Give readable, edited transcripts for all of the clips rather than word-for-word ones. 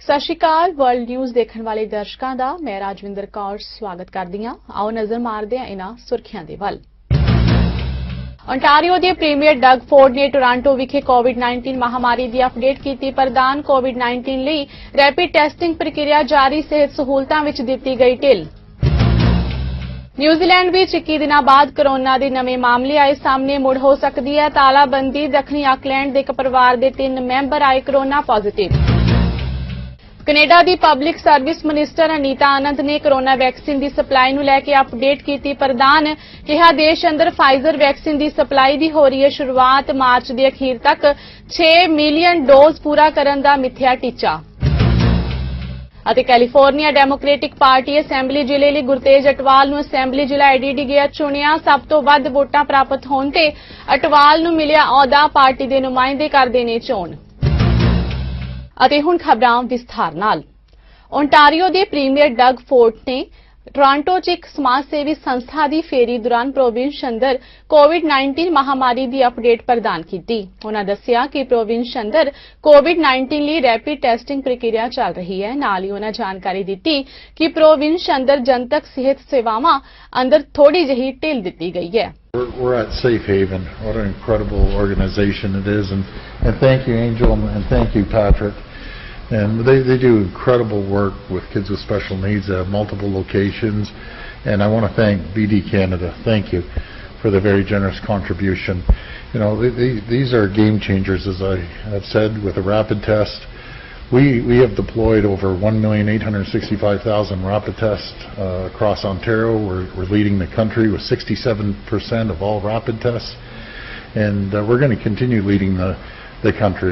सत श्री अकाल world news देखने वाले दर्शकों का मैं राजविंदर कौर स्वागत करदी हां। आओ नज़र मारदे हां इन्हां सुर्खियां दे वल। ओंटारियो के प्रीमियर डग फोर्ड ने टोरंटो विखे कोविड-19 महामारी की अपडेट की। प्रधान कोविड-19 लई रैपिड टेस्टिंग प्रक्रिया जारी, सेहत सहूलतां विच दित्ती गई ढिल। न्यूजीलैंड विच 21 दिनां बाद कोरोना के नवे मामले आए सामने, मुड़ हो सकती है तालाबंदी। दक्षिणी आकलैंड के एक परिवार के 3 मैंबर आए कोरोना पॉजिटिव। कनेडा की पब्लिक सर्विस मिनिस्टर अनीता आनंद ने कोरोना वैक्सीन की सप्लाई नूं लैके अपडेट की। प्रधान कहा देश अंदर फाइजर वैक्सीन की सप्लाई की हो रही है शुरुआत। मार्च के अखीर तक 6 मिलियन डोज पूरा करने का मिथ्या टीचा। कैलीफोर्निया डेमोक्रेटिक पार्टी असैंबली जिले लिए गुरतेज अटवाल नूं असैंबली जिला एडीडीगे चुनिया। सब तो वध वोटां प्राप्त होने ते अटवाल नूं मिलिया अहुदा, पार्टी के नुमाइंदे करदे ने चोण। ਅਤੇ ਹੁਣ ਖਬਰਾਂ ਵਿਸਥਾਰ ਨਾਲ। ओंटारियो के प्रीमियर डग फोर्ड ने टोरंटो च एक समाज सेवी संस्था की फेरी दौरान प्रोविंस अंदर कोविड-19 महामारी की अपडेट प्रदान की। उन्होंने दस्सिया कि प्रोविंस अंदर कोविड-19 लिए रैपिड टेस्टिंग प्रक्रिया चल रही है। नाल ही उन्होंने जानकारी दी कि प्रोविंस अंदर जनतक सेहत सेवावां अंदर थोड़ी जही ढिल दी गई है। We're at Safe Haven. What an incredible organization it is, and thank you, Angel, and thank you, Patrick. And they do incredible work with kids with special needs at multiple locations. And I want to thank BD Canada. Thank you for the very generous contribution. You know, these are game changers, as I have said, with a rapid test. We have deployed over 1,865,000 rapid tests across Ontario. We're leading the country with 67% of all rapid tests. And we're going to continue leading the country.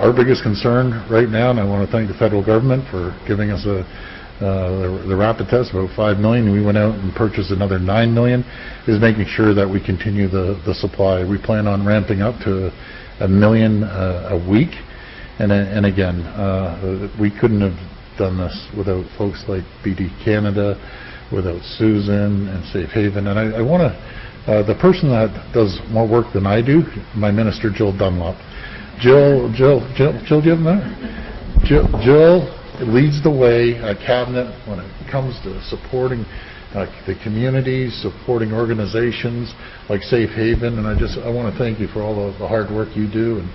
Our biggest concern right now, and I want to thank the federal government for giving us the rapid test, about 5 million. We went out and purchased another 9 million, is making sure that we continue the supply. We plan on ramping up to 1 million a week. And again, we couldn't have done this without folks like BD Canada, without Susan and Safe Haven. And I want to, the person that does more work than I do, my minister, Jill Dunlop. Jill, do you have that? Jill leads the way at Cabinet when it comes to supporting the communities, supporting organizations like Safe Haven. And I want to thank you for all the hard work you do. And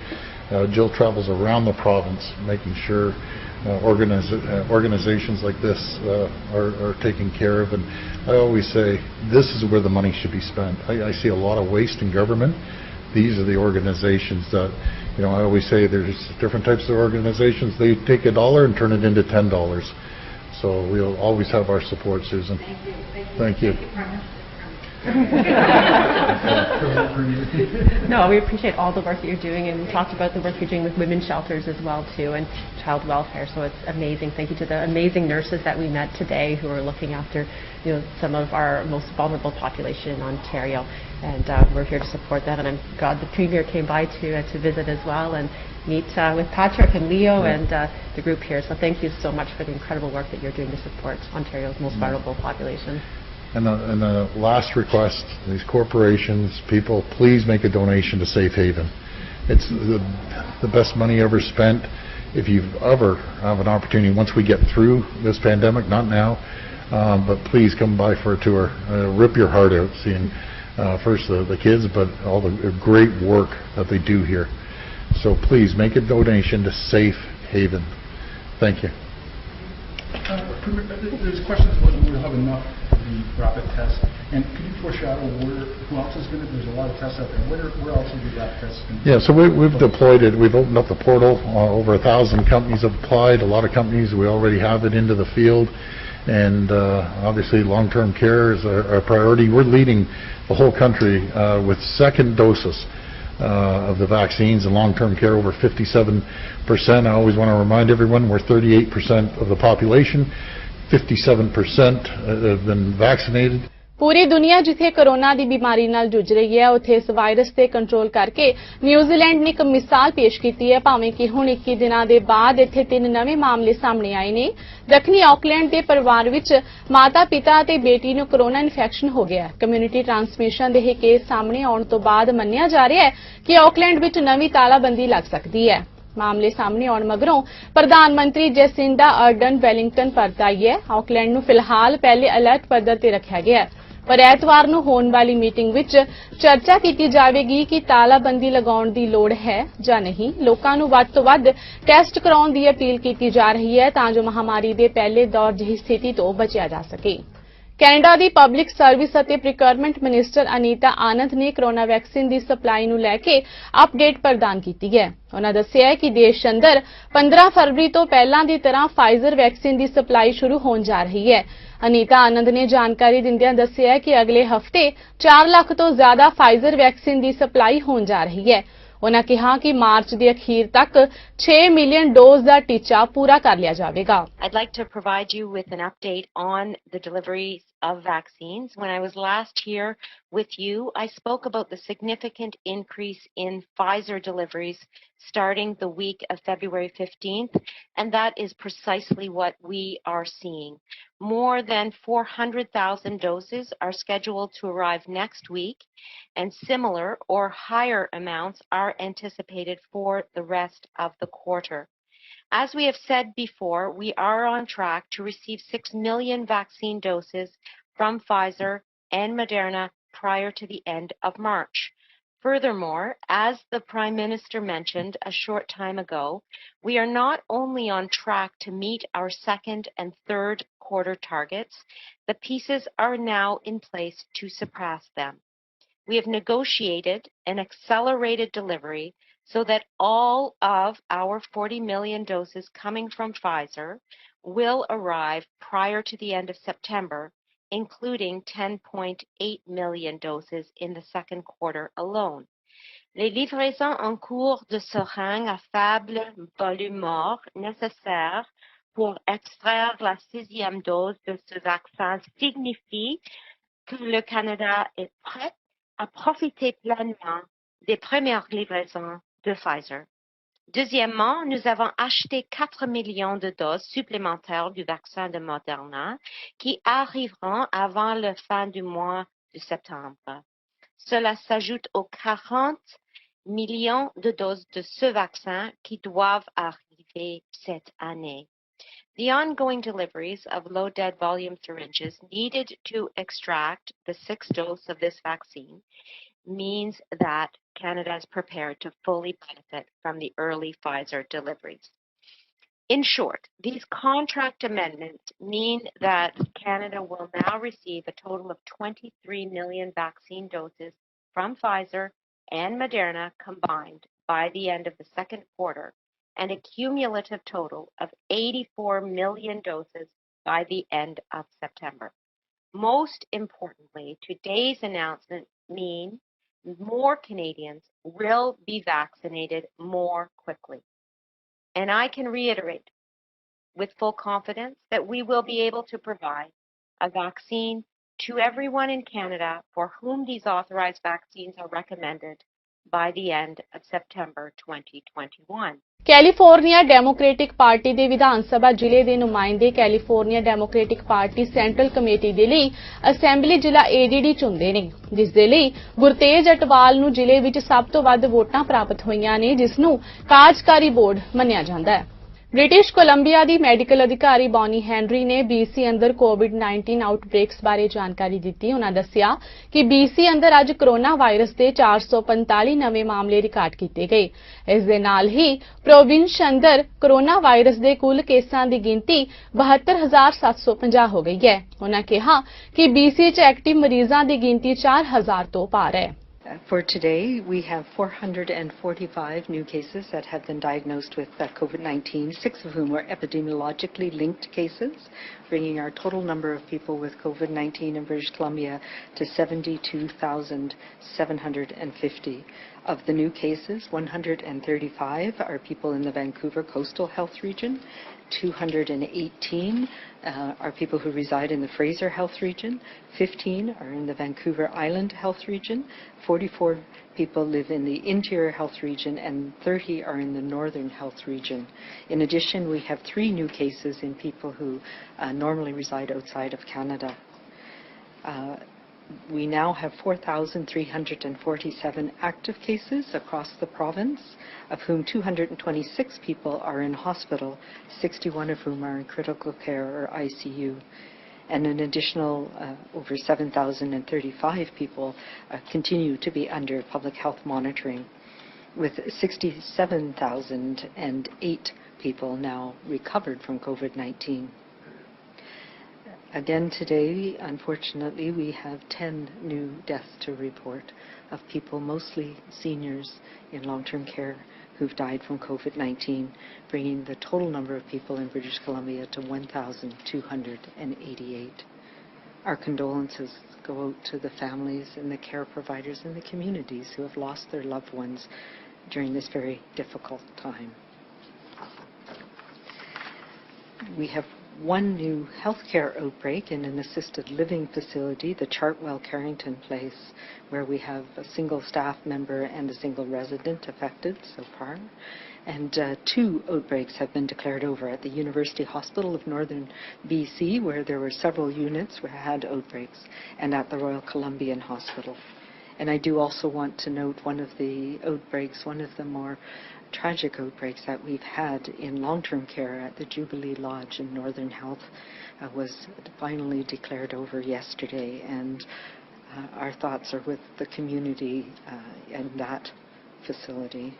Jill travels around the province making sure organizations like this are taken care of. And I always say this is where the money should be spent. I see a lot of waste in government. These are the organizations that, you know, I always say there's different types of organizations. They take $1 and turn it into $10. So we'll always have our support, Susan. Thank you. No, we appreciate all the work that you're doing, and we talked about the work you're doing with women's shelters as well too, and child welfare. So it's amazing. Thank you to the amazing nurses that we met today who are looking after, you know, some of our most vulnerable population in Ontario, and we're here to support them. And I'm glad the Premier came by to visit as well and meet with Patrick and Leo and the group here. So thank you so much for the incredible work that you're doing to support Ontario's most vulnerable population. And the last request, these corporations, people, please make a donation to Safe Haven. It's the best money ever spent. If you ever have an opportunity, once we get through this pandemic, not now, but please come by for a tour. Rip your heart out seeing first the kids, but all the great work that they do here. So please make a donation to Safe Haven. Thank you. There's questions about whether we'll have enough of the rapid test, and could you foreshadow who else is going to? There's a lot of tests out there. Where else will be rapid tests? Yeah, so we've deployed it. We've opened up the portal. Over 1,000 companies have applied. A lot of companies, we already have it into the field, and obviously long-term care is our priority. We're leading the whole country with second doses of the vaccines and long-term care, over 57%. I always want to remind everyone we're 38% of the population, 57% have been vaccinated. पूरी दुनिया जिथे corona की बीमारी नाल जुझ रही है, उत्थे इस वायरस ते कंट्रोल करके न्यूजीलैंड ने एक मिसाल पेश की है। भावें कि हुण 21 दिनां दे बाद इत्थे 3 नवे मामले सामने आए ने। दक्षिणी ऑकलैंड के परिवार विच माता पिता ते बेटी नूं कोरोना इन्फैक्शन हो गया। कम्यूनिटी ट्रांसमिशन दे केस सामने आउण तो बाद मन्निया जा रहा है कि ऑकलैंड विच नवीं तालाबंदी लग सकती है। ਮਾਮਲੇ ਸਾਹਮਣੇ ਆਉਣ ਮਗਰੋਂ ਪ੍ਰਧਾਨ ਮੰਤਰੀ ਜੈਸਿੰਡਾ ਅਰਡਨ ਵੈਲਿੰਗਟਨ ਪਰਤ ਆਈ ਹੈ। ਆਕਲੈਂਡ ਨੂੰ ਫਿਲਹਾਲ ਪਹਿਲੇ ਅਲਰਟ ਪੱਧਰ ਤੇ ਰੱਖਿਆ ਗਿਆ ਹੈ, ਪਰ ਐਤਵਾਰ ਨੂੰ ਹੋਣ ਵਾਲੀ ਮੀਟਿੰਗ ਵਿੱਚ ਚਰਚਾ ਕੀਤੀ ਜਾਵੇਗੀ ਕਿ ਤਾਲਾਬੰਦੀ ਲਗਾਉਣ ਦੀ ਲੋੜ ਹੈ ਜਾਂ ਨਹੀਂ। ਲੋਕਾਂ ਨੂੰ ਵੱਧ ਤੋਂ ਵੱਧ ਟੈਸਟ ਕਰਾਉਣ ਦੀ ਅਪੀਲ ਕੀਤੀ ਜਾ ਰਹੀ ਹੈ ਤਾਂ ਜੋ ਮਹਾਮਾਰੀ ਦੇ ਪਹਿਲੇ ਦੌਰ ਜਿਹੀ ਸਥਿਤੀ ਤੋਂ ਬਚਿਆ ਜਾ ਸਕੇ। ਕੈਨੇਡਾ ਦੀ ਪਬਲਿਕ ਸਰਵਿਸ ਅਤੇ ਪ੍ਰੀਕਰਮੈਂਟ ਮਿਨਿਸਟਰ ਅਨੀਤਾ ਆਨੰਦ ਨੇ ਕੋਰੋਨਾ ਵੈਕਸੀਨ ਦੀ ਸਪਲਾਈ ਨੂੰ ਲੈ ਕੇ ਅਪਡੇਟ ਪ੍ਰਦਾਨ ਕੀਤੀ ਹੈ। ਉਨ੍ਹਾਂ ਦੱਸਿਆ ਕਿ ਦੇਸ਼ ਅੰਦਰ 15 ਫਰਵਰੀ ਤੋਂ ਪਹਿਲਾਂ ਦੀ ਤਰ੍ਹਾਂ ਫਾਈਜ਼ਰ ਵੈਕਸੀਨ ਦੀ ਸਪਲਾਈ ਸ਼ੁਰੂ ਹੋਣ ਜਾ ਰਹੀ ਹੈ। ਅਨੀਤਾ ਆਨੰਦ ਨੇ ਜਾਣਕਾਰੀ ਦਿੰਦਿਆਂ ਦੱਸਿਆ ਕਿ ਅਗਲੇ ਹਫ਼ਤੇ 4 ਲੱਖ ਤੋਂ ਜ਼ਿਆਦਾ ਫਾਈਜ਼ਰ ਵੈਕਸੀਨ ਦੀ ਸਪਲਾਈ ਹੋਣ ਜਾ ਰਹੀ ਹੈ। ਉਨ੍ਹਾਂ ਕਿਹਾ ਕਿ ਮਾਰਚ ਦੇ ਅਖੀਰ ਤੱਕ 6 ਮਿਲੀਅਨ ਡੋਜ਼ ਦਾ ਟੀਚਾ ਪੂਰਾ ਕਰ ਲਿਆ ਜਾਵੇਗਾ। I'd like to provide you with an update on the deliveries of vaccines. When I was last here with you, I spoke about the significant increase in Pfizer deliveries starting the week of February 15th, and that is precisely what we are seeing. More than 400,000 doses are scheduled to arrive next week, and similar or higher amounts are anticipated for the rest of the quarter. As we have said before, we are on track to receive 6 million vaccine doses from Pfizer and Moderna prior to the end of March. Furthermore, as the Prime Minister mentioned a short time ago, we are not only on track to meet our second and third quarter targets, the pieces are now in place to surpass them. We have negotiated an accelerated delivery so that all of our 40 million doses coming from Pfizer will arrive prior to the end of September, including 10.8 million doses in the second quarter alone. Les livraisons en cours de seringues à faible volume mort nécessaires pour extraire la 6e dose de ce vaccin signifie que le Canada est prêt à profiter pleinement des premières livraisons de Pfizer. Deuxièmement, nous avons acheté 4 millions de doses supplémentaires du vaccin de Moderna qui arriveront avant la fin du mois de septembre. Cela s'ajoute aux 40 millions de doses de ce vaccin qui doivent arriver cette année. The ongoing deliveries of low dead volume syringes needed to extract the 6th dose of this vaccine means that Canada is prepared to fully benefit from the early Pfizer deliveries. In short, these contract amendments mean that Canada will now receive a total of 23 million vaccine doses from Pfizer and Moderna combined by the end of the second quarter, and a cumulative total of 84 million doses by the end of September. Most importantly, today's announcement means more Canadians will be vaccinated more quickly. And I can reiterate with full confidence that we will be able to provide a vaccine to everyone in Canada for whom these authorized vaccines are recommended by the end of September 2021. California democratic party ਦੇ ਵਿਧਾਨ ਸਭਾ ਜ਼ਿਲ੍ਹੇ ਦੇ ਨੁਮਾਇੰਦੇ California democratic party central committee ਦੇ ਲਈ assembly ਜ਼ਿਲ੍ਹਾ ADD ਚੁਣਦੇ ਨੇ, ਜਿਸ ਦੇ ਲਈ ਗੁਰਤੇਜ ਅਟਵਾਲ ਨੂੰ ਜ਼ਿਲ੍ਹੇ ਵਿੱਚ ਸਭ ਤੋਂ ਵੱਧ ਵੋਟਾਂ ਪ੍ਰਾਪਤ ਹੋਈਆਂ ਨੇ, ਜਿਸ ਨੂੰ ਕਾਰਜਕਾਰੀ ਬੋਰਡ ਮੰਨਿਆ ਜਾਂਦਾ ਹੈ। ਬ੍ਰਿਟਿਸ਼ ਕੋਲੰਬੀਆ ਦੀ ਮੈਡੀਕਲ ਅਧਿਕਾਰੀ ਬੌਨੀ ਹੈਨਰੀ ਨੇ BC ਅੰਦਰ COVID-19 ਆਊਟਬ੍ਰੇਕਸ ਬਾਰੇ ਜਾਣਕਾਰੀ ਦਿੱਤੀ। ਉਨ੍ਹਾਂ ਦੱਸਿਆ ਕਿ BC ਅੰਦਰ ਅੱਜ ਕੋਰੋਨਾ ਵਾਇਰਸ ਦੇ 445 ਨਵੇਂ ਮਾਮਲੇ ਰਿਕਾਰਡ ਕੀਤੇ ਗਏ। ਇਸ ਦੇ ਨਾਲ ਹੀ ਪ੍ਰੋਵਿੰਸ ਅੰਦਰ ਕੋਰੋਨਾ ਵਾਇਰਸ ਦੇ ਕੁੱਲ ਕੇਸਾਂ ਦੀ ਗਿਣਤੀ 72,750 ਹੋ ਗਈ ਹੈ। ਉਨ੍ਹਾਂ ਕਿਹਾ ਕਿ BC 'ਚ ਐਕਟਿਵ ਮਰੀਜ਼ਾਂ ਦੀ ਗਿਣਤੀ 4,000 ਤੋਂ ਪਾਰ ਹੈ। For today, we have 445 new cases that have been diagnosed with COVID-19, 6 of whom were epidemiologically linked cases, bringing our total number of people with COVID-19 in British Columbia to 72,750. Of the new cases, 135 are people in the Vancouver Coastal Health Region, 218 are people who reside in the Fraser Health Region, 15 are in the Vancouver Island Health Region, 44 people live in the Interior Health Region, and 30 are in the Northern Health Region. In addition, we have 3 new cases in people who normally reside outside of Canada. We now have 4,347 active cases across the province, of whom 226 people are in hospital, 61 of whom are in critical care or ICU. And an additional over 7,035 people continue to be under public health monitoring, with 67,008 people now recovered from COVID-19. Again today, unfortunately, we have 10 new deaths to report of people, mostly seniors in long-term care, who've died from COVID-19, bringing the total number of people in British Columbia to 1,288. Our condolences go out to the families and the care providers and the communities who have lost their loved ones during this very difficult time. We have one new healthcare outbreak in an assisted living facility, the Chartwell Carrington Place, where we have a single staff member and a single resident affected so far. And two outbreaks have been declared over at the University Hospital of Northern BC, where there were several units where had outbreaks, and at the Royal Columbian Hospital. And I do also want to note one of the outbreaks, one of the more tragic outbreaks that we've had in long-term care at the Jubilee Lodge in Northern Health was finally declared over yesterday, and our thoughts are with the community in that facility.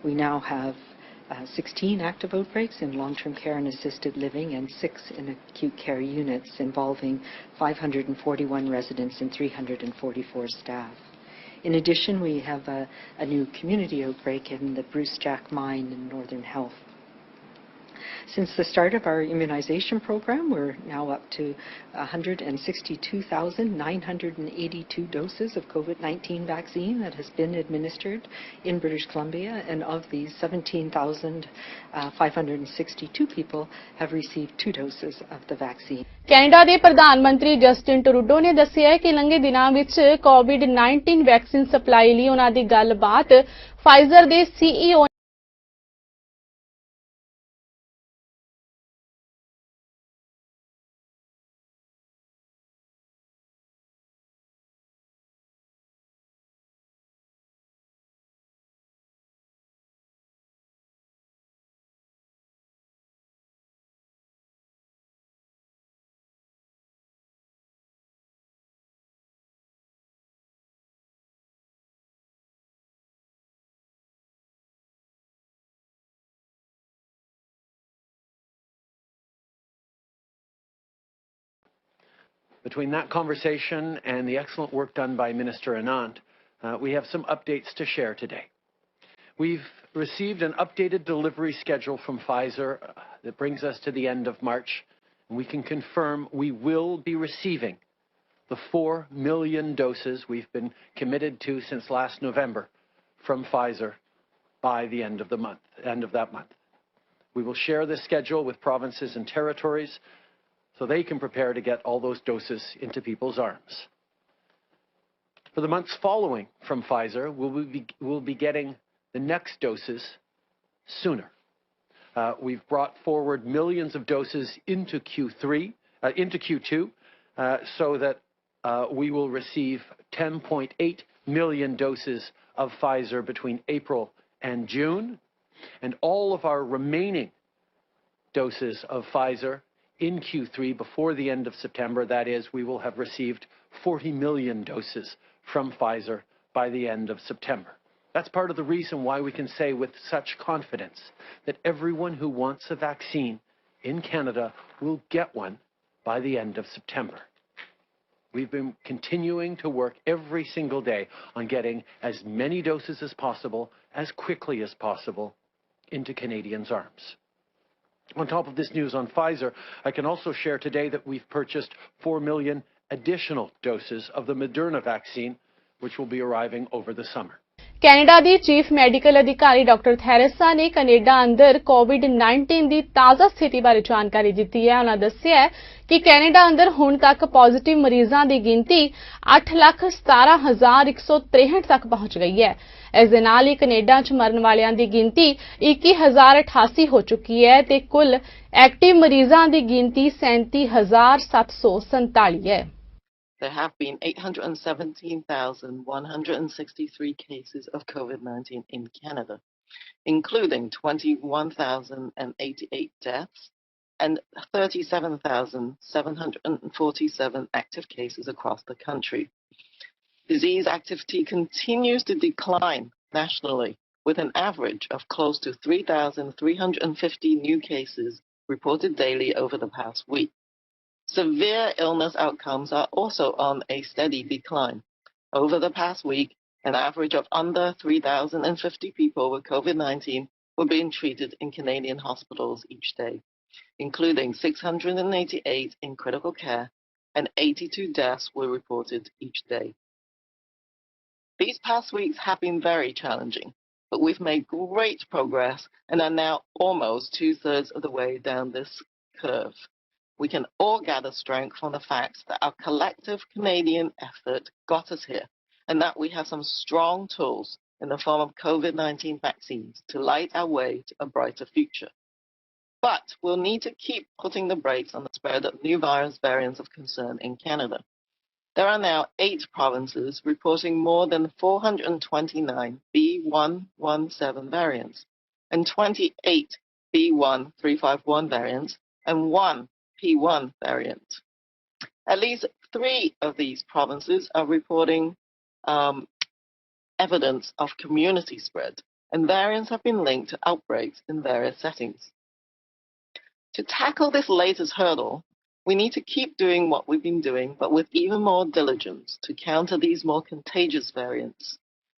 We now have 16 active outbreaks in long-term care and assisted living and 6 in acute care units involving 541 residents and 344 staff. In addition, we have a new community outbreak in the Bruce Jack Mine in Northern Health. Since the start of our immunization program, we're now up to 162,982 doses of COVID-19 vaccine that has been administered in British Columbia, and of these, 17,562 people have received 2 doses of the vaccine. Canada ਦੇ ਪ੍ਰਧਾਨ ਮੰਤਰੀ Justin Trudeau ਨੇ ਦੱਸਿਆ ਹੈ ਕਿ ਲੰਘੇ ਦਿਨਾਂ ਵਿੱਚ ਕੋਵਿਡ-19 ਵੈਕਸੀਨ ਸਪਲਾਈ ਲਈ ਉਹਨਾਂ ਦੀ ਗੱਲਬਾਤ ਫਾਈਜ਼ਰ ਦੇ CEO Between that conversation and the excellent work done by Minister Anand, we have some updates to share today. We've received an updated delivery schedule from Pfizer that brings us to the end of March, and we can confirm we will be receiving the 4 million doses we've been committed to since last November from Pfizer by the end of that month. We will share this schedule with provinces and territories so they can prepare to get all those doses into people's arms. For the months following from Pfizer, we'll be getting the next doses sooner. We've brought forward millions of doses into Q2, so that we will receive 10.8 million doses of Pfizer between April and June, and all of our remaining doses of Pfizer in Q3 before the end of September. That is, we will have received 40 million doses from Pfizer by the end of September. That's part of the reason why we can say with such confidence that everyone who wants a vaccine in Canada will get one by the end of September. We've been continuing to work every single day on getting as many doses as possible, as quickly as possible, into Canadians' arms. On top of this news on Pfizer, I can also share today that we've purchased 4 million additional doses of the Moderna vaccine, which will be arriving over the summer. Canada the chief medical ਅਧਿਕਾਰੀ doctor Theresa ਨੇ Canada ਅੰਦਰ ਕੋਵਿਡ-19 ਦੀ ਤਾਜ਼ਾ ਸਥਿਤੀ ਬਾਰੇ ਜਾਣਕਾਰੀ ਦਿੱਤੀ ਹੈ। ਉਹਨਾਂ ਦੱਸਿਆ ਕਿ ਕੈਨੇਡਾ ਅੰਦਰ ਹੁਣ ਤੱਕ ਪੋਜ਼ਿਟਿਵ ਮਰੀਜ਼ਾਂ ਦੀ ਗਿਣਤੀ 8,17,163 ਤੱਕ ਪਹੁੰਚ ਗਈ ਹੈ। ਇਸ ਦੇ ਨਾਲ ਹੀ ਕੈਨੇਡਾ 'ਚ ਮਰਨ ਵਾਲਿਆਂ ਦੀ ਗਿਣਤੀ 21,088 ਹੋ ਚੁੱਕੀ ਹੈ ਤੇ ਕੁੱਲ ਐਕਟਿਵ ਮਰੀਜ਼ਾਂ ਦੀ ਗਿਣਤੀ 37,747 ਹੈ। there have been 817,163 cases of COVID-19 in Canada, including 21,088 deaths and 37,747 active cases across the country. Disease activity continues to decline nationally, with an average of close to 3,350 new cases reported daily over the past week. Severe illness outcomes are also on a steady decline. Over the past week, an average of under 3,050 people with COVID-19 were being treated in Canadian hospitals each day, including 688 in critical care, and 82 deaths were reported each day. These past weeks have been very challenging, but we've made great progress and are now almost 2/3 of the way down this curve. We can all gather strength from the fact that our collective Canadian effort got us here, and that we have some strong tools in the form of COVID-19 vaccines to light our way to a brighter future. But we'll need to keep putting the brakes on the spread of new virus variants of concern in Canada. There are now 8 provinces reporting more than 429 B117 variants and 28 B1351 variants and 1 P1 variant. At least 3 of these provinces are reporting evidence of community spread, and variants have been linked to outbreaks in various settings. To tackle this latest hurdle, we need to keep doing what we've been doing, but with even more diligence to counter these more contagious variants.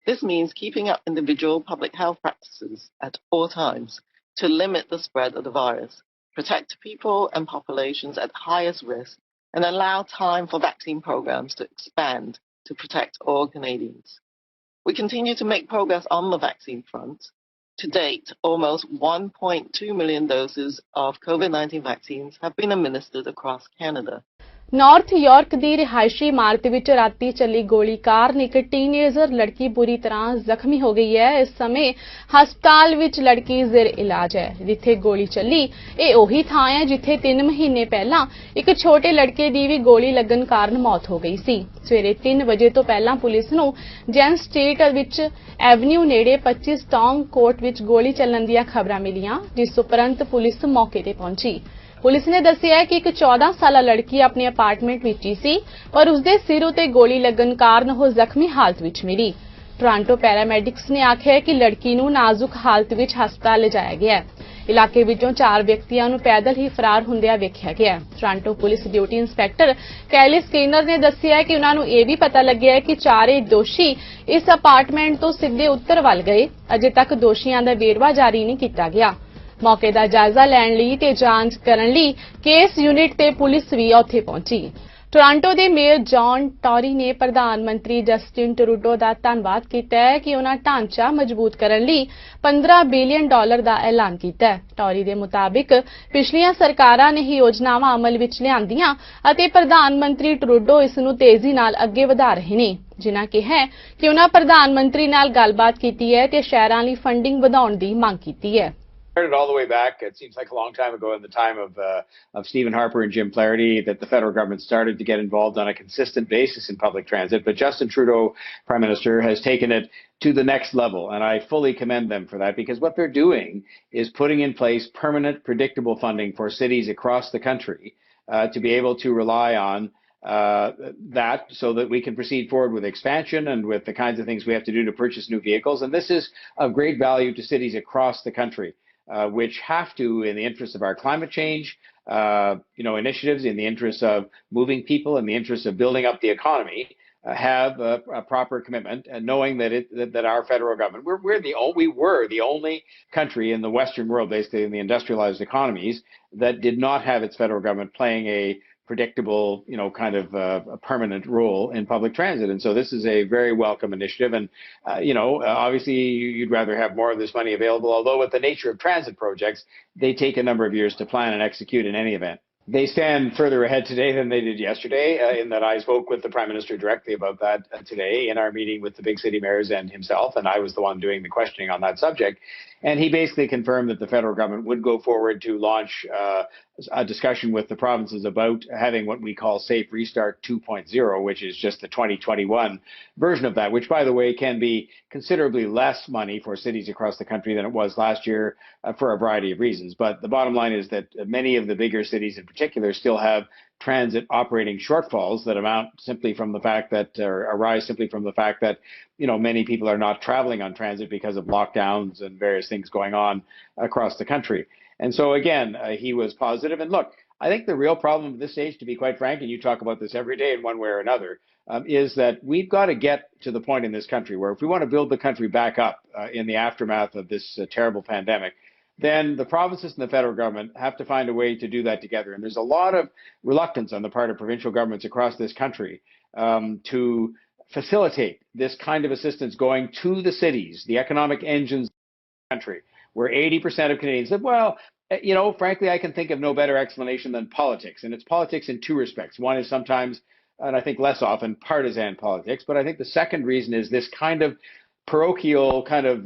This means keeping up individual public health practices at all times to limit the spread of the virus, protect people and populations at highest risk, and allow time for vaccine programs to expand to protect all Canadians. We continue to make progress on the vaccine front. To date, almost 1.2 million doses of COVID-19 vaccines have been administered across Canada. North York ਦੀ ਰਿਹਾਇਸ਼ੀ ਇਮਾਰਤ ਵਿੱਚ ਰਾਤੀ ਚੱਲੀ ਗੋਲੀ ਕਾਰਨ ਇੱਕ teenager ਲੜਕੀ ਬੁਰੀ ਤਰ੍ਹਾਂ ਜ਼ਖਮੀ ਹੋ ਗਈ ਹੈ। ਇਸ ਸਮੇਂ ਹਸਪਤਾਲ ਵਿੱਚ ਲੜਕੀ ਜ਼ੇਰ ਇਲਾਜ ਹੈ। ਜਿੱਥੇ ਗੋਲੀ ਚੱਲੀ ਇਹ ਉਹੀ ਥਾਂ ਹੈ ਜਿੱਥੇ 3 ਮਹੀਨੇ ਪਹਿਲਾਂ ਇੱਕ ਛੋਟੇ ਲੜਕੇ ਦੀ ਵੀ ਗੋਲੀ ਲੱਗਣ ਕਾਰਨ ਮੌਤ ਹੋ ਗਈ ਸੀ। ਸਵੇਰੇ 3 ਵਜੇ ਤੋਂ ਪਹਿਲਾਂ ਪੁਲਿਸ ਨੂੰ ਜੈਨ ਸਟਰੀਟ ਵਿੱਚ ਐਵਨਿਊ ਨੇੜੇ 25 ਸਟੌਂਗ ਕੋਰਟ ਵਿੱਚ ਗੋਲੀ ਚੱਲਣ ਦੀਆਂ ਖਬਰਾਂ ਮਿਲੀਆਂ, ਜਿਸ ਉਪਰੰਤ ਪੁਲਿਸ ਮੌਕੇ ਤੇ ਪਹੁੰਚੀ। पुलिस ने दस्सिया है कि एक 14 साला लड़की अपने अपार्टमेंट विच ही सी पर उसके सिर उत्ते गोली लगन कारण वो जख्मी हालत विच मिली। टोरंटो पैरामैडिक्स ने आख्या है कि लड़की नूं नाजुक हालत विच हस्पताल लिजाया गया है। इलाके विचों 4 व्यक्तियों नूं पैदल ही फरार हुंदिया वेख्या गया। टोरंटो पुलिस ड्यूटी इंस्पैक्टर कैली स्कीनर ने दस्सिया है कि उन्हां नूं यह भी पता लग्या है कि 4 दोषी इस अपार्टमेंट तो सीधे उत्तर वल गए। अजे तक दोषियों का वेरवा जारी नहीं किया गया। मौके का जायजा लैण लई ते जांच करन लई केस यूनिट ते पुलिस भी उत्थे पहुंची। टोरंटो के मेयर जॉन टॉरी ने प्रधानमंत्री जस्टिन ट्रूडो का धन्नवाद किया है कि उन्होंने ढांचा मजबूत करने लई $15 बिलियन का ऐलान किया है। टॉरी के मुताबिक पिछलियां सरकारां ने ही योजनावां अमल विच लिआंदियां अते प्रधानमंत्री ट्रूडो इस नूं तेजी नाल अगे वधा रहे ने, जिन्हां कहा है कि उन्हां प्रधानमंत्री नाल गलबात कीती है ते शहरां लई फंडिंग वधाउण दी मंग कीती है। Started all the way back. It seems like a long time ago in the time of Stephen Harper and Jim Flaherty that the federal government started to get involved on a consistent basis in public transit. But Justin Trudeau, Prime Minister, has taken it to the next level, and I fully commend them for that, because what they're doing is putting in place permanent, predictable funding for cities across the country to be able to rely on that so that we can proceed forward with expansion and with the kinds of things we have to do to purchase new vehicles. And this is of great value to cities across the country. Which have to, in the interest of our climate change, initiatives, in the interest of moving people, in the interest of building up the economy, have a proper commitment, and knowing that our federal government, we were the only country in the Western world, basically in the industrialized economies, that did not have its federal government playing a predictable, kind of a permanent role in public transit. And so this is a very welcome initiative. And, obviously you'd rather have more of this money available, although with the nature of transit projects, they take a number of years to plan and execute in any event. They stand further ahead today than they did yesterday, in that I spoke with the Prime Minister directly about that today in our meeting with the big city mayors and himself, and I was the one doing the questioning on that subject. And he basically confirmed that the federal government would go forward to launch a discussion with the provinces about having what we call Safe Restart 2.0, which is just the 2021 version of that, which, by the way, can be considerably less money for cities across the country than it was last year for a variety of reasons. But the bottom line is that many of the bigger cities in particular still have transit operating shortfalls that amount simply from the fact that, or arise simply from the fact that, many people are not traveling on transit because of lockdowns and various things going on across the country. And so, again, he was positive. And look, I think the real problem at this stage, to be quite frank, and you talk about this every day in one way or another, is that we've got to get to the point in this country where if we want to build the country back up in the aftermath of this terrible pandemic, then the provinces and the federal government have to find a way to do that together. And there's a lot of reluctance on the part of provincial governments across this country to facilitate this kind of assistance going to the cities, the economic engines of the country, where 80% of Canadians said, well, frankly, I can think of no better explanation than politics. And it's politics in two respects. One is sometimes, and I think less often, partisan politics. But I think the second reason is this kind of parochial, kind of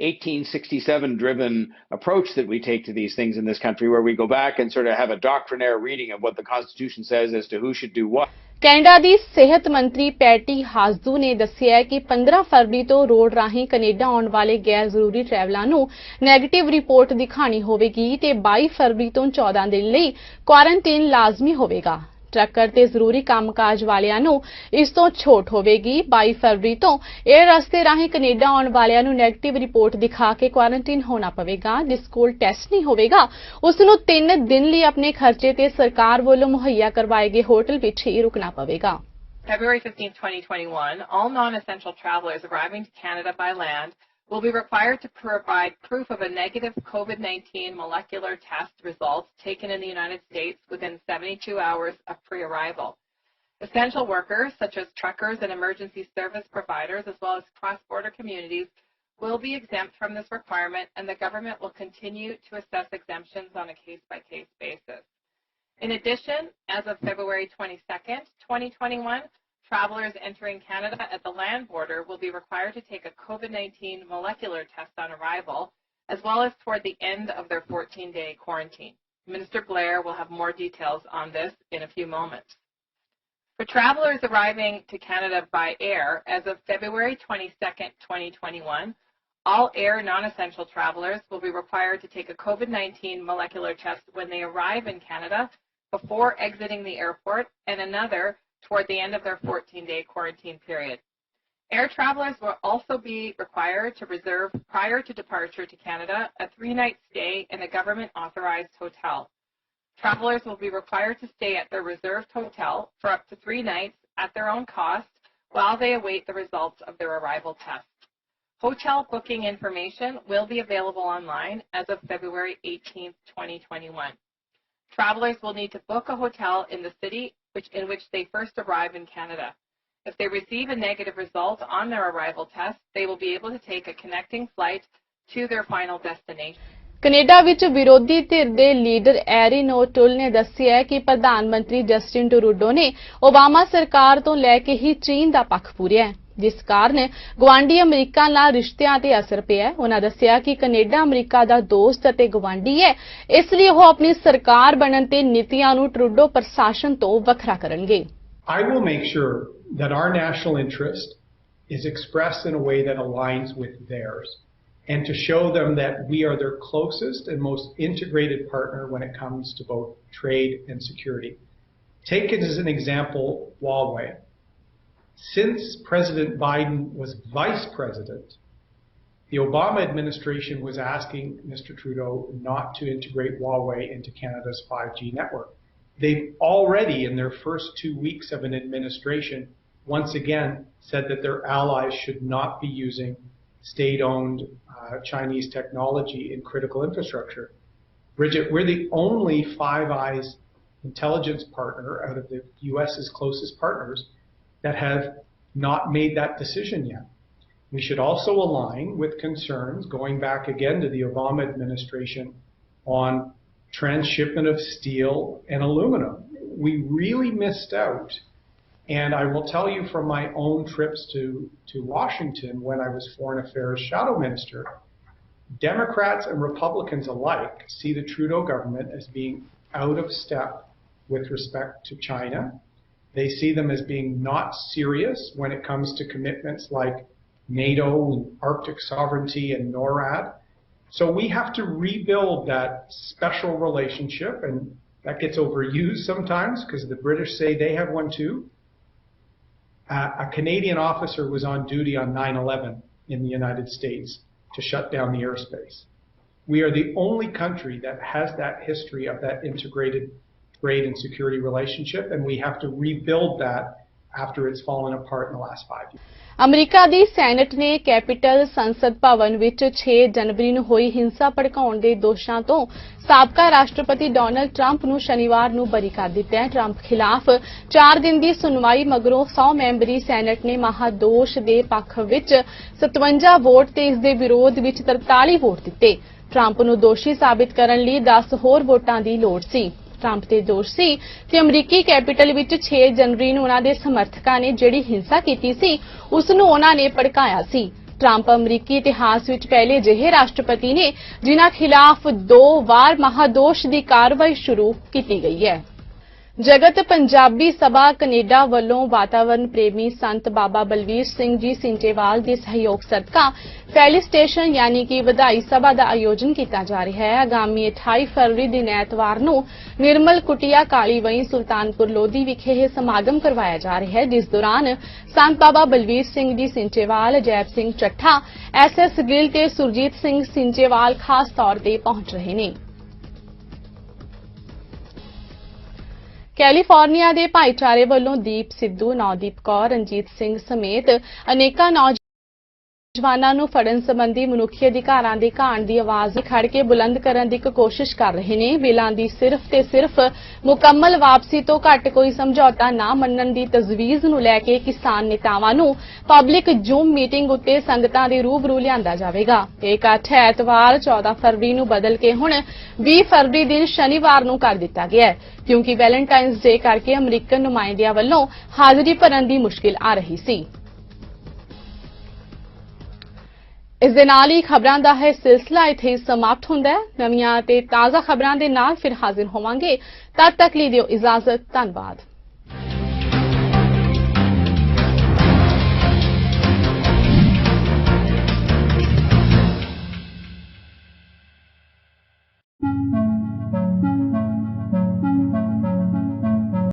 1867-driven approach that we take to these things in this country, where we go back and sort of have a doctrinaire reading of what the Constitution says as to who should do what. Canada ਦੀ ਸਿਹਤ ਮੰਤਰੀ patty ਹਾਸਦੂ ਨੇ ਦੱਸਿਆ ਕਿ 15 ਫਰਵਰੀ ਤੋਂ road ਰਾਹੀਂ Canada ਆਉਣ ਵਾਲੇ ਗੈਰ ਜ਼ਰੂਰੀ ਟਰੈਵਲਰਾਂ ਨੂੰ ਨੈਗੇਟਿਵ ਰਿਪੋਰਟ ਦਿਖਾਣੀ ਹੋਵੇਗੀ ਤੇ 22 ਫਰਵਰੀ ਤੋਂ 14 ਦਿਨ ਲਈ ਕੁਆਰੰਟਾਈਨ ਲਾਜ਼ਮੀ ਹੋਵੇਗਾ। ਟਰੱਕਰ ਤੇ ਜ਼ਰੂਰੀ ਕੰਮਕਾਜ ਵਾਲਿਆਂ ਨੂੰ ਇਸ ਤੋਂ ਛੋਟ ਹੋਵੇਗੀ। 22 ਫਰਵਰੀ ਤੋਂ 에ਅਰ ਰਸਤੇ ਰਾਹੀਂ ਕੈਨੇਡਾ ਆਉਣ ਵਾਲਿਆਂ ਨੂੰ ਨੈਗੇਟਿਵ ਰਿਪੋਰਟ ਦਿਖਾ ਕੇ ਕੁਆਰੰਟਾਈਨ ਹੋਣਾ ਪਵੇਗਾ। ਜਿਸ ਕੋਲ ਟੈਸਟ ਨਹੀਂ ਹੋਵੇਗਾ ਉਸ ਨੂੰ 3 ਦਿਨ ਲਈ ਆਪਣੇ ਖਰਚੇ ਤੇ ਸਰਕਾਰ ਵੱਲੋਂ ਮੁਹੱਈਆ ਕਰਵਾਏ ਗਏ ਹੋਟਲ ਵਿੱਚ ਹੀ ਰੁਕਣਾ ਪਵੇਗਾ। February 15, 2021, all non-essential travelers arriving to Canada by land will be required to provide proof of a negative COVID-19 molecular test results taken in the United States within 72 hours of pre-arrival. Essential workers, such as truckers and emergency service providers, as well as cross-border communities, will be exempt from this requirement, and the government will continue to assess exemptions on a case-by-case basis. In addition, as of February 22nd, 2021, travelers entering Canada at the land border will be required to take a COVID-19 molecular test on arrival, as well as toward the end of their 14-day quarantine. Minister Blair will have more details on this in a few moments. For travelers arriving to Canada by air, as of February 22nd, 2021, all air non-essential travelers will be required to take a COVID-19 molecular test when they arrive in Canada before exiting the airport, and another toward the end of their 14-day quarantine period. Air travelers will also be required to reserve, prior to departure to Canada, a 3-night stay in a government-authorized hotel. Travelers will be required to stay at their reserved hotel for up to 3 nights at their own cost while they await the results of their arrival test. Hotel booking information will be available online as of February 18, 2021. Travelers will need to book a hotel in the city in which they first arrive in Canada. If they receive a negative result on their arrival test, they will be able to take a connecting flight to their final destination. Canada ਵਿੱਚ ਵਿਰੋਧੀ ਧਿਰ ਦੇ leader ਐਰਿਨ ਓਟੁਲ ਨੇ ਦੱਸਿਆ ਕਿ ਪ੍ਰਧਾਨ ਮੰਤਰੀ Justin Trudeau ਨੇ ਓਬਾਮਾ ਸਰਕਾਰ ਤੋਂ ਲੈ ਕੇ ਹੀ ਚੀਨ ਦਾ ਪੱਖ ਪੂਰਿਆ ਹੈ, ਜਿਸ ਕਾਰਨ ਗਵਾਂਢੀ ਅਮਰੀਕਾ ਨਾਲ ਰਿਸ਼ਤਿਆਂ ਤੇ ਅਸਰ ਪਿਆ ਹੈ। ਉਹਨਾਂ ਦੱਸਿਆ ਕਿ ਕੈਨੇਡਾ ਅਮਰੀਕਾ ਦਾ ਦੋਸਤ ਅਤੇ ਗਵਾਂਢੀ ਹੈ, ਇਸ ਲਈ ਉਹ ਆਪਣੀ ਸਰਕਾਰ ਬਣਨ ਤੇ ਨੀਤੀਆਂ ਨੂੰ ਟਰੂਡੋ ਪ੍ਰਸ਼ਾਸਨ ਤੋਂ ਵੱਖਰਾ ਕਰਨਗੇ। I will make sure that our national interest is expressed in a way that aligns with theirs, and to show them that we are their closest and most integrated partner when it comes to both trade and security. Take it as an example, Huawei. Since President Biden was vice president, the Obama administration was asking Mr. Trudeau not to integrate Huawei into Canada's 5G network. They've already, in their first 2 weeks of an administration, once again said that their allies should not be using state-owned Chinese technology in critical infrastructure. Bridget, we're the only Five Eyes intelligence partner out of the US's closest partners that have not made that decision yet. We should also align with concerns going back again to the Obama administration on transshipment of steel and aluminum. We really missed out. And I will tell you from my own trips to Washington when I was Foreign Affairs Shadow Minister, Democrats and Republicans alike see the Trudeau government as being out of step with respect to China. They see them as being not serious when it comes to commitments like NATO and Arctic sovereignty and NORAD. So we have to rebuild that special relationship, and that gets overused sometimes because the British say they have one too. A Canadian officer was on duty on 9/11 in the United States to shut down the airspace. We are the only country that has that history of that integrated trade and security relationship, and we have to rebuild that after it's fallen apart in the last 5 years. America the senate ਨੇ capital ਸੰਸਦ ਭਵਨ ਵਿੱਚ 6 ਜਨਵਰੀ ਨੂੰ ਹੋਈ ਹਿੰਸਾ ਭੜਕਾਉਣ ਦੇ ਦੋਸ਼ਾਂ ਤੋਂ ਸਾਬਕਾ ਰਾਸ਼ਟਰਪਤੀ ਡੋਨਲਡ ਟਰੰਪ ਨੂੰ ਸ਼ਨੀਵਾਰ ਨੂੰ ਬਰੀ ਕਰ ਦਿੱਤਾ ਹੈ। ਟਰੰਪ ਖਿਲਾਫ 4 ਦਿਨ ਦੀ ਸੁਣਵਾਈ ਮਗਰੋਂ 100 ਮੈਂਬਰੀ ਸੈਨੇਟ ਨੇ ਮਹਾਦੋਸ਼ ਦੇ ਪੱਖ ਵਿੱਚ 57 ਵੋਟ ਤੇ ਇਸ ਦੇ ਵਿਰੋਧ ਵਿੱਚ 43 ਵੋਟ ਦਿੱਤੇ। ਟਰੰਪ ਨੂੰ ਦੋਸ਼ੀ ਸਾਬਿਤ ਕਰਨ ਲਈ 10 ਹੋਰ ਵੋਟਾਂ ਦੀ ਲੋੜ ਸੀ। ਟਰੰਪ ਤੇ ਦੋਸ਼ ਸੀ ਕਿ ਅਮਰੀਕੀ ਕੈਪੀਟਲ ਵਿੱਚ 6 ਜਨਵਰੀ ਨੂੰ ਉਹਨਾਂ ਦੇ ਸਮਰਥਕਾਂ ਨੇ ਜਿਹੜੀ ਹਿੰਸਾ ਕੀਤੀ ਸੀ ਉਸ ਨੂੰ ਉਹਨਾਂ ਨੇ ਭੜਕਾਇਆ ਸੀ। ਟਰੰਪ ਅਮਰੀਕੀ ਇਤਿਹਾਸ ਵਿੱਚ ਪਹਿਲੇ ਜਿਹੇ ਰਾਸ਼ਟਰਪਤੀ ਨੇ ਜਿਨ੍ਹਾਂ ਖਿਲਾਫ 2 ਵਾਰ ਮਹਾਦੋਸ਼ ਦੀ ਕਾਰਵਾਈ ਸ਼ੁਰੂ ਕੀਤੀ ਗਈ ਹੈ। ਜਗਤ ਪੰਜਾਬੀ ਸਭਾ ਕੈਨੇਡਾ ਵੱਲੋਂ ਵਾਤਾਵਰਣ ਪ੍ਰੇਮੀ ਸੰਤ ਬਾਬਾ ਬਲਵੀਰ ਸਿੰਘ ਜੀ ਸਿੰਚੇਵਾਲ ਦੇ ਸਹਿਯੋਗ ਸਦਕਾ ਫੈਲੀਸਟੇਸ਼ਨ ਯਾਨੀ ਕਿ ਵਧਾਈ ਸਭਾ ਦਾ ਆਯੋਜਨ ਕੀਤਾ ਜਾ ਰਿਹਾ ਹੈ। ਆਗਾਮੀ 28 ਫਰਵਰੀ ਦਿਨ ਐਤਵਾਰ ਨੂੰ ਨਿਰਮਲ ਕੁਟੀਆ ਕਾਲੀਵਈ ਸੁਲਤਾਨਪੁਰ ਲੋਧੀ ਵਿਖੇ ਇਹ ਸਮਾਗਮ ਕਰਵਾਇਆ ਜਾ ਰਿਹਾ ਹੈ, ਜਿਸ ਦੌਰਾਨ ਸੰਤ ਬਾਬਾ ਬਲਵੀਰ ਸਿੰਘ ਜੀ ਸਿੰਚੇਵਾਲ, ਜੈਬ ਸਿੰਘ ਚੱਠਾ, SS ਗਿੱਲ ਤੇ ਸੁਰਜੀਤ ਸਿੰਘ ਸਿੰਚੇਵਾਲ ਖਾਸ ਤੌਰ ਤੇ ਪਹੁੰਚ ਰਹੇ ਨੇ। ਕੈਲੀਫੋਰਨੀਆ ਦੇ ਭਾਈਚਾਰੇ ਵੱਲੋਂ ਦੀਪ ਸਿੱਧੂ, ਨੌਦੀਪ ਕੌਰ, ਰਣਜੀਤ ਸਿੰਘ ਸਮੇਤ ਅਨੇਕਾਂ ਨੌਜਵਾਨਾਂ ਨੂੰ ਫੜਨ ਸੰਬੰਧੀ ਮਨੁੱਖੀ ਅਧਿਕਾਰਾਂ ਦੇ ਘਾਣ ਦੀ ਆਵਾਜ਼ ਖੜ ਕੇ ਬੁਲੰਦ ਕਰਨ ਦੀ ਇੱਕ ਕੋਸ਼ਿਸ਼ ਕਰ ਰਹੇ ਨੇ। ਬਿੱਲਾਂ ਦੀ ਸਿਰਫ ਤੇ ਸਿਰਫ ਮੁਕੰਮਲ ਵਾਪਸੀ ਤੋਂ ਘੱਟ ਕੋਈ ਸਮਝੌਤਾ ਨਾ ਮੰਨਣ ਦੀ ਤਜਵੀਜ਼ ਨੂੰ ਲੈ ਕੇ ਕਿਸਾਨ ਨੇਤਾਵਾਂ ਨੂੰ ਪਬਲਿਕ ਜ਼ੂਮ ਮੀਟਿੰਗ ਉੱਤੇ ਸੰਗਤਾਂ ਦੇ ਰੂਬਰੂ ਲਿਆਂਦਾ ਜਾਵੇਗਾ। ਇਹ ਇਕੱਠ ਐਤਵਾਰ 14 ਫਰਵਰੀ ਨੂੰ ਬਦਲ ਕੇ ਹੁਣ 20 ਫਰਵਰੀ ਦਿਨ ਸ਼ਨੀਵਾਰ ਨੂੰ ਕਰ ਦਿੱਤਾ ਗਿਆ ਹੈ, ਕਿਉਂਕਿ ਵੈਲੈਂਟਾਈਨਸ ਡੇ ਕਰਕੇ ਅਮਰੀਕਨ ਨੁਮਾਇੰਦਿਆਂ ਵੱਲੋਂ ਹਾਜ਼ਰੀ ਭਰਨ ਦੀ ਮੁਸ਼ਕਿਲ ਆ ਰਹੀ ਸੀ। ਇਸ ਦੇ ਨਾਲ ਹੀ ਖਬਰਾਂ ਦਾ ਹੈ ਸਿਲਸਿਲਾ ਇੱਥੇ ਸਮਾਪਤ ਹੁੰਦਾ ਹੈ। ਨਵੀਆਂ ਤੇ ਤਾਜ਼ਾ ਖਬਰਾਂ ਦੇ ਨਾਲ ਫਿਰ ਹਾਜ਼ਰ ਹੋਵਾਂਗੇ। ਤਦ ਤੱਕ ਲਈ ਦਿਓ ਇਜਾਜ਼ਤ। ਧੰਨਵਾਦ।